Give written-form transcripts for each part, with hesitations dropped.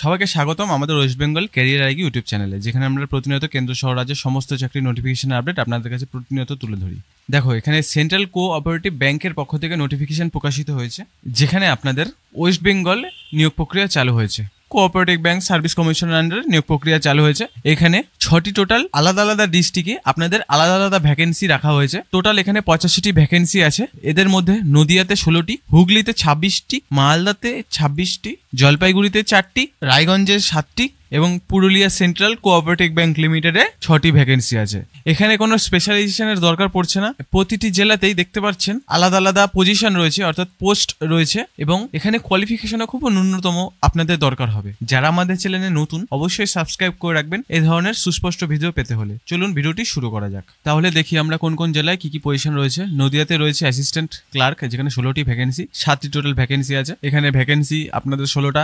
সবাইকে স্বাগতম আমাদের ওয়েস্ট বেঙ্গল ক্যারিয়ার আইকি ইউটিউব চ্যানেলে, যেখানে আমরা প্রতিনিয়ত কেন্দ্র সহ রাজ্যের সমস্ত চাকরির নোটিফিকেশন আপডেট আপনাদের কাছে প্রতিনিয়ত তুলে ধরি। দেখো, এখানে সেন্ট্রাল কোঅপারেটিভ ব্যাংকের পক্ষ থেকে নোটিফিকেশন প্রকাশিত হয়েছে, যেখানে আপনাদের ওয়েস্ট বেঙ্গল নিয়োগ প্রক্রিয়া চালু হয়েছে। কোঅপারেটিভ ব্যাংক সার্ভিস কমিশনের আন্ডারে নিয়োগ প্রক্রিয়া চালু হয়েছে। এখানে 6টি টোটাল আলাদা আলাদা ডিস্ট্রিক্টে আপনাদের আলাদা আলাদা ভ্যাকেন্সি রাখা হয়েছে। টোটাল এখানে 85টি ভ্যাকেন্সি আছে। এদের মধ্যে নদিয়াতে 16টি, হুগলিতে 26টি, মালদাতে 26টি, জলপাইগুড়িতে 4টি, রায়গঞ্জে 7টি এবং পুরুলিয়া সেন্ট্রাল কোঅপারেটিভ ব্যাংক লিমিটেডে 6টি ভ্যাকেন্সি আছে। এখানে কোনো স্পেশালাইজেশনের দরকার পড়ছে না। প্রতিটি জেলাতেই দেখতে পাচ্ছেন আলাদা আলাদা পজিশন রয়েছে, অর্থাৎ পোস্ট রয়েছে, এবং এখানে কোয়ালিফিকেশনও খুব ন্যূনতম আপনাদের দরকার হবে। যারা আমাদের চ্যানেলে নতুন, অবশ্যই সাবস্ক্রাইব করে রাখবেন এই ধরনের সুস্পষ্ট ভিডিও পেতে হলে। চলুন ভিডিওটি শুরু করা যাক। তাহলে দেখি আমরা কোন কোন জেলায় কি কি পজিশন রয়েছে। নদিয়াতে রয়েছে অ্যাসিস্ট্যান্ট ক্লার্ক, যেখানে 16টি ভ্যাকেন্সি, 7টি টোটাল ভ্যাকেন্সি আছে। এখানে ভ্যাকেন্সি আপনাদের 16টা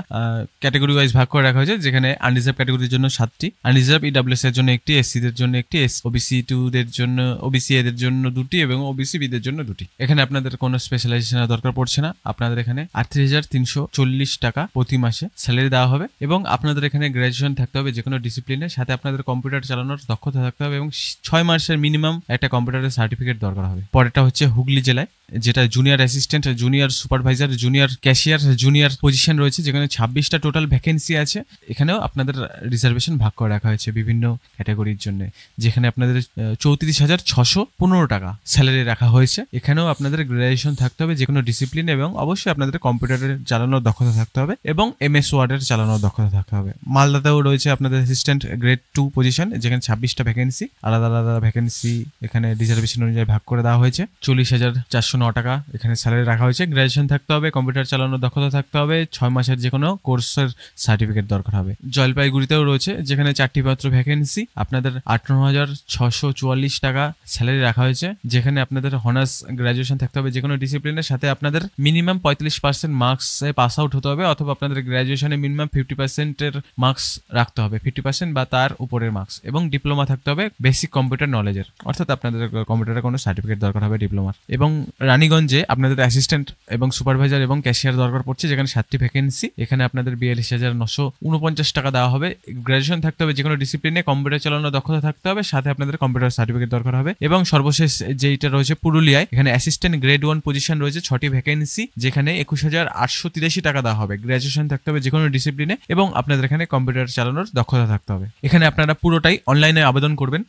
ক্যাটাগরি ওয়াইজ ভাগ করে রাখা হয়েছে, যেখানে আনরিজার্ভ ক্যাটাগরির জন্য 7টি, আনরিজার্ভ ইডব্লিউএস এর জন্য 1টি, এসসি দের জন্য 1টি, ওবিসি 2 দের জন্য, ওবিসি এদের জন্য 2টি এবং ওবিসি বি দের জন্য 2টি। এখানে আপনাদের কোনো স্পেশালাইজেশনের দরকার পড়ছে না। আপনাদের এখানে 38,340 টাকা প্রতি মাসে স্যালারি দেওয়া হবে এবং আপনাদের এখানে গ্র্যাজুয়েশন থাকতে হবে যে কোনো ডিসিপ্লিনের সাথে। আপনাদের কম্পিউটার চালানোর দক্ষতা থাকতে হবে এবং 6 মাসের মিনিমাম একটা কম্পিউটারের সার্টিফিকেট দরকার হবে। পরেরটা হচ্ছে হুগলি জেলায়, যেটা junior assistant, junior supervisor, junior cashier, junior position রয়েছে, যেখানে 26টা টোটাল ভ্যাকেন্সি আছে। এখানেও আপনাদের রিজার্ভেশন ভাগ করে রাখা হয়েছে বিভিন্ন ক্যাটাগরির জন্য, যেখানে আপনাদের 34,615 টাকা স্যালারি রাখা হয়েছে। এখানেও আপনাদের গ্র্যাজুয়েশন থাকতে হবে যে কোনো ডিসিপ্লিন এবং অবশ্যই আপনাদের কম্পিউটারের চালানোর দক্ষতা থাকতে হবে এবং এমএস ওয়ার্ডের চালানোর দক্ষতা থাকতে হবে। মালদাতেও রয়েছে আপনাদের অ্যাসিস্ট্যান্ট গ্রেড 2 পজিশন, যেখানে 26টা ভ্যাকেন্সি, আলাদা আলাদা ভ্যাকেন্সি এখানে রিজার্ভেশন অনুযায়ী ভাগ করে দেওয়া হয়েছে। 40,409 টাকা এখানে স্যালারি রাখা হয়েছে। গ্র্যাজুয়েশন থাকতে হবে, কম্পিউটার চালানোর দক্ষতা থাকতে হবে, 6 মাসের যে কোনো কোর্সের সার্টিফিকেট দরকার হবে। জলপাইগুড়িতেও রয়েছে, যেখানে 4টি মাত্র ভ্যাকেন্সি, আপনাদের 58,644 টাকা স্যালারি রাখা হয়েছে, যেখানে আপনাদের হনার্স গ্র্যাজুয়েশন থাকতে হবে যে কোনো ডিসিপ্লিনের সাথে। আপনাদের মিনিমাম 45% মার্কসে পাস আউট হতে হবে, অথবা আপনাদের গ্র্যাজুয়েশনে মিনিমাম 50%-এর মার্কস রাখতে হবে, 50% বা তার উপরের মার্কস, এবং ডিপ্লোমা থাকতে হবে বেসিক কম্পিউটার নলেজের, অর্থাৎ আপনাদের কম্পিউটারের কোনো সার্টিফিকেট দরকার হবে ডিপ্লোমার। এবং রানীগঞ্জে আপনাদের অ্যাসিস্ট্যান্ট এবং সুপারভাইজার এবং ক্যাশিয়ার দরকার পড়ছে, যেখানে 7টি ভ্যাকেন্সি। এখানে আপনাদের 42,949 টাকা দেওয়া হবে। গ্র্যাজুয়েশন থাকতে হবে যে কোনো ডিসিপ্লিনে, কম্পিউটার চালানোর দক্ষতা থাকতে হবে, সাথে আপনাদের কম্পিউটার সার্টিফিকেট দরকার হবে। এবং সর্বশেষ যেইটা রয়েছে পুরুলিয়ায়, এখানে অ্যাসিস্ট্যান্ট গ্রেড 1 পজিশন রয়েছে, 6টি ভ্যাকেন্সি, যেখানে 21,883 টাকা দেওয়া হবে। গ্র্যাজুয়েশন থাকতে হবে যে কোনো ডিসিপ্লিনে এবং আপনাদের এখানে কম্পিউটার চালানোর দক্ষতা থাকতে হবে। এখানে আপনারা পুরোটাই অনলাইনে আবেদন করবেন।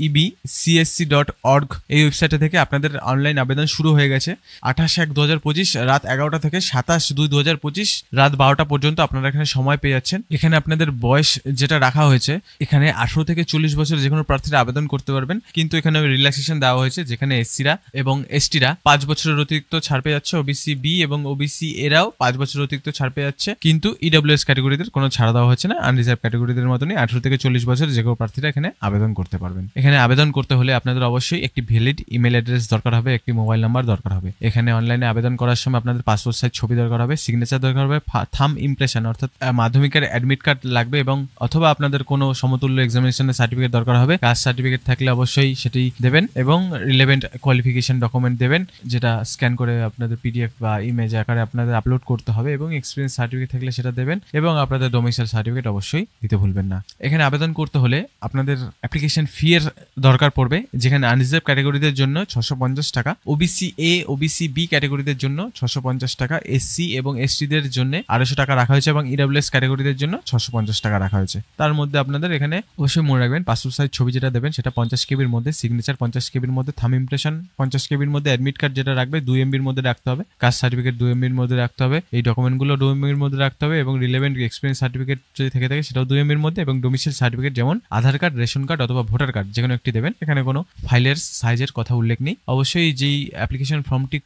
webcsc.org এই ওয়েবসাইটে থেকে আপনাদের অনলাইন আবেদন শুরু হয়ে গেছে। 28/1/2025 রাত 11টা থেকে 27/2/2025 রাত 12টা পর্যন্ত আপনারা এখানে সময় পেয়ে যাচ্ছেন। এখানে আপনাদের বয়স যেটা রাখা হয়েছে, এখানে 18 থেকে 40 বছর যে কোনো প্রার্থীরা আবেদন করতে পারবেন, কিন্তু এখানে রিল্যাক্সেশন দেওয়া হয়েছে, যেখানে এসসিরা এবং এসটিরা 5 বছরের অতিরিক্ত ছাড় পেয়ে যাচ্ছে, ওবিসি বি এবং ওবিসি এরাও 5 বছরের অতিরিক্ত ছাড় পেয়ে যাচ্ছে, কিন্তু ইডব্লিউএস ক্যাটাগরিদের কোনো ছাড় দেওয়া হচ্ছে না। আনরিজার্ভ ক্যাটাগরিদের মতনই 18 থেকে 40 বছর যে কোনো প্রার্থীরা এখানে আবেদন করতে পারবেন। এখানে আবেদন করতে হলে আপনাদের অবশ্যই একটি ভ্যালিড ইমেল অ্যাড্রেস দরকার হবে, একটি মোবাইল নাম্বার দরকার হবে। এখানে অনলাইনে আবেদন করার সময় আপনাদের পাসপোর্ট সাইজ ছবি দরকার হবে, সিগনেচার দরকার হবে, থাম ইমপ্রেশন অর্থাৎ মাধ্যমিকের অ্যাডমিট কার্ড লাগবে, এবং অথবা আপনাদের কোনো সমতুল্য এক্সামিনেশনের সার্টিফিকেট দরকার হবে। কাস্ট সার্টিফিকেট থাকলে অবশ্যই সেটি দেবেন এবং রিলেভেন্ট কোয়ালিফিকেশন ডকুমেন্ট দেবেন, যেটা স্ক্যান করে আপনাদের পিডিএফ বা ইমেজ আকারে আপনাদের আপলোড করতে হবে, এবং এক্সপিরিয়েন্স সার্টিফিকেট থাকলে সেটা দেবেন, এবং আপনাদের ডোমিসাইল সার্টিফিকেট অবশ্যই দিতে ভুলবেন না। এখানে আবেদন করতে হলে আপনাদের অ্যাপ্লিকেশন ফি এর দরকার পড়বে, যেখানে আনরিজার্ভ ক্যাটাগরিদের জন্য 650 টাকা, ওবিসি এ ওবিসি বি ক্যাটাগরিদের জন্য 650 টাকা, এসসি এবং এসটিদের জন্য 250 টাকা রাখা হয়েছে, এবং ইডব্লিউএস ক্যাটাগরিদের জন্য 650 টাকা রাখা হয়েছে। তার মধ্যে আপনাদের এখানে অবশ্যই মনে রাখবেন পাসপোর্ট সাইজ ছবি যেটা দেবেন সেটা 50 কেবির মধ্যে, সিগনেচার 50 কেবির মধ্যে, থাম ইমপ্রেশন 50 কেবির মধ্যে, অ্যাডমিট কার্ড যেটা রাখবে 2 MBর মধ্যে রাখতে হবে, কাস্ট সার্টিফিকেট 2 MBর মধ্যে রাখতে হবে, এই ডকুমেন্টগুলো 2 MBর মধ্যে রাখতে হবে, এবং রিলেভেন্ট এক্সপিরিয়েন্স সার্টিফিকেট যদি থেকে থাকে সেটাও 2 MBর মধ্যে, এবং ডোমিসাইল সার্টিফিকেট যেমন আধার কার্ড, রেশন কার্ড অথবা ভোটার কার্ড যে কোনো একটি দেবেন। এখানে কোনো ফাইলের সাইজের কথা উল্লেখ নেই। অবশ্যই যেই অ্যাপ্লিকেশন ফর্মটি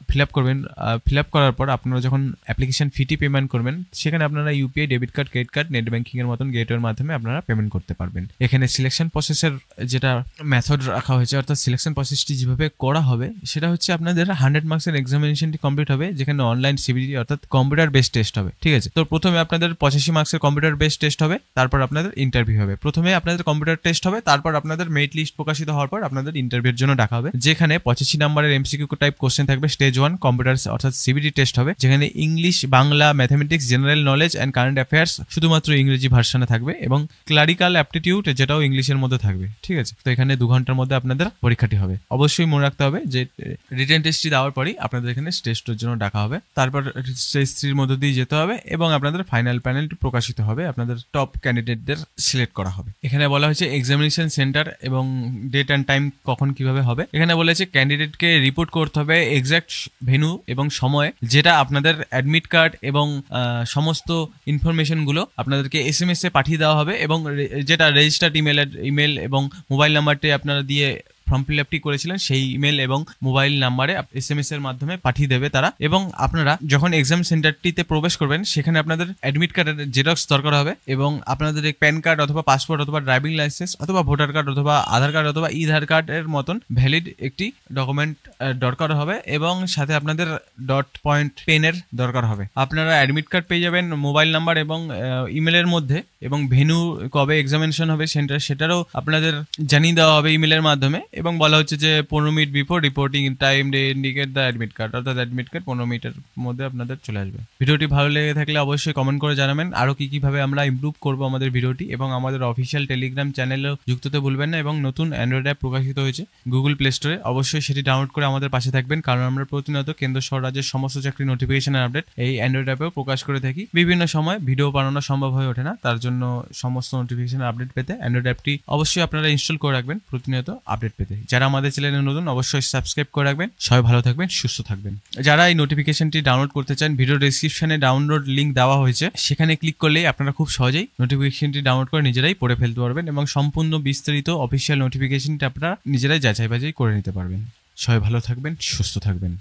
ফিল আপ করার পর আপনারা যখন অ্যাপ্লিকেশন ফিটি পেমেন্ট করবেন, সেখানে আপনারা UPI, debit card, credit card, net banking এর মতন গেটওয়ের মাধ্যমে আপনারা পেমেন্ট করতে পারবেন। এখানে সিলেকশন প্রসেসের যেটা মেথড রাখা হয়েছে, অর্থাৎ সিলেকশন প্রসেসটি যেভাবে করা হবে সেটা হচ্ছে আপনাদের 100 মার্কসের এক্সামিনেশনটি কমপ্লিট হবে, যেখানে অনলাইন সিবিটি অর্থাৎ কম্পিউটার বেসড টেস্ট হবে। ঠিক আছে, তো প্রথমে আপনাদের 85 মার্কসের কম্পিউটার বেসড টেস্ট হবে, তারপর আপনাদের ইন্টারভিউ হবে। প্রথমে আপনাদের কম্পিউটার টেস্ট হবে, তারপর আপনাদের মেরিট লিস্ট প্রকাশিত হওয়ার পর আপনাদের ইন্টারভিউর জন্য ডাকা হবে, যেখানে 85 নাম্বারের এমসিকিউ টাইপ কোশ্চেন থাকবে। স্টেজ 1 কম্পিউটার অর্থাৎ সিবিটি টেস্ট হবে, যেখানে English, Bangla, mathematics, general knowledge and current affairs শুধুমাত্র ইংরেজি ভার্সনে থাকবে, এবং ক্লারিক্যাল অ্যাপটিটিউড যেটাও ইংলিশের মধ্যে থাকবে। ঠিক আছে, তো এখানে 2 ঘন্টার মধ্যে আপনাদের পরীক্ষাটি হবে। অবশ্যই মনে রাখতে হবে যে রিটেন টেস্টটি দেওয়ার পরই আপনাদের এখানে স্টেজ 2 এর জন্য ডাকা হবে, তারপর স্টেজ 3 মধ্যে দিয়ে যেতে হবে এবং আপনাদের ফাইনাল প্যানেলটি প্রকাশিত হবে, আপনাদের টপ ক্যান্ডিডেটদের সিলেক্ট করা হবে। এখানে বলা হয়েছে এক্সামিনেশন সেন্টার এবং ডেট অ্যান্ড টাইম কখন কিভাবে হবে। এখানে বলেছে ক্যান্ডিডেটকে রিপোর্ট করতে হবে এক্সাক্ট ভেন্যু এবং সময়, যেটা আপনাদের অ্যাডমিট কার্ড এবং সমস্ত ইনফরমেশনগুলো আপনাদেরকে SMS এ পাঠিয়ে দেওয়া হবে, এবং যেটা রেজিস্টার্ড ইমেল এবং মোবাইল নাম্বারটি আপনারা দিয়ে ফর্ম ফিল আপটি করেছিলেন সেই ইমেল এবং মোবাইল নাম্বারে SMS এর মাধ্যমে পাঠিয়ে দেবে তারা। এবং আপনারা যখন এক্সাম সেন্টারটিতে প্রবেশ করবেন সেখানে আপনাদের অ্যাডমিট কার্ডের জেরক্স দরকার হবে, এবং আপনাদের প্যান কার্ড অথবা পাসপোর্ট অথবা ড্রাইভিং লাইসেন্স অথবা ভোটার কার্ড অথবা আধার কার্ড অথবা ইধার কার্ডের মতন ভ্যালিড একটি ডকুমেন্ট দরকার হবে, এবং সাথে আপনাদের ডট পয়েন্ট পেনের দরকার হবে। আপনারা অ্যাডমিট কার্ড পেয়ে যাবেন মোবাইল নাম্বার এবং ইমেলের মধ্যে, এবং ভেন্যু কবে এক্সামিনেশন হবে সেন্টার সেটারও আপনাদের জানিয়ে দেওয়া হবে ইমেলের মাধ্যমে। এবং বলা হচ্ছে যে 15 minute before reporting time day indicate the admit card, অর্থাৎ অ্যাডমিট কার্ড 15 মিনিটের মধ্যে আপনাদের চলে আসবে। ভিডিওটি ভালো লেগে থাকলে অবশ্যই কমেন্ট করে জানাবেন আরও কীভাবে আমরা ইমপ্রুভ করবো আমাদের ভিডিওটি, এবং আমাদের অফিসিয়াল টেলিগ্রাম চ্যানেলেও যুক্ত হতে ভুলবেন না। এবং নতুন অ্যান্ড্রয়েড অ্যাপ প্রকাশিত হয়েছে গুগল প্লে স্টোরে, অবশ্যই সেটি ডাউনলোড করে আমাদের পাশে থাকবেন, কারণ আমরা প্রতিনিয়ত কেন্দ্র সহ রাজ্যের সমস্ত চাকরি নোটিফিকেশনের আপডেট এই অ্যান্ড্রয়েড অ্যাপেও প্রকাশ করে থাকি। বিভিন্ন সময় ভিডিও বানানো সম্ভব হয়ে ওঠে না, তার জন্য সমস্ত নোটিফিকেশন আপডেট পেতে অ্যান্ড্রয়েড অ্যাপটি অবশ্যই আপনারা ইনস্টল করে রাখবেন প্রতিনিয়ত আপডেট পেতে। যারা আমাদের চ্যানেলে নতুন অবশ্যই সাবস্ক্রাইব করে রাখবেন। সবাই ভালো থাকবেন, সুস্থ থাকবেন। যারা এই নোটিফিকেশনটি ডাউনলোড করতে চান, ভিডিও ডেসক্রিপশনে ডাউনলোড লিঙ্ক দেওয়া হয়েছে, সেখানে ক্লিক করলেই আপনারা খুব সহজেই নোটিফিকেশনটি ডাউনলোড করে নিজেরাই পড়ে ফেলতে পারবেন, এবং সম্পূর্ণ বিস্তারিত অফিসিয়াল নোটিফিকেশনটি আপনারা নিজেরাই যাচাই বাছাই করে নিতে পারবেন। সবাই ভালো থাকবেন, সুস্থ থাকবেন।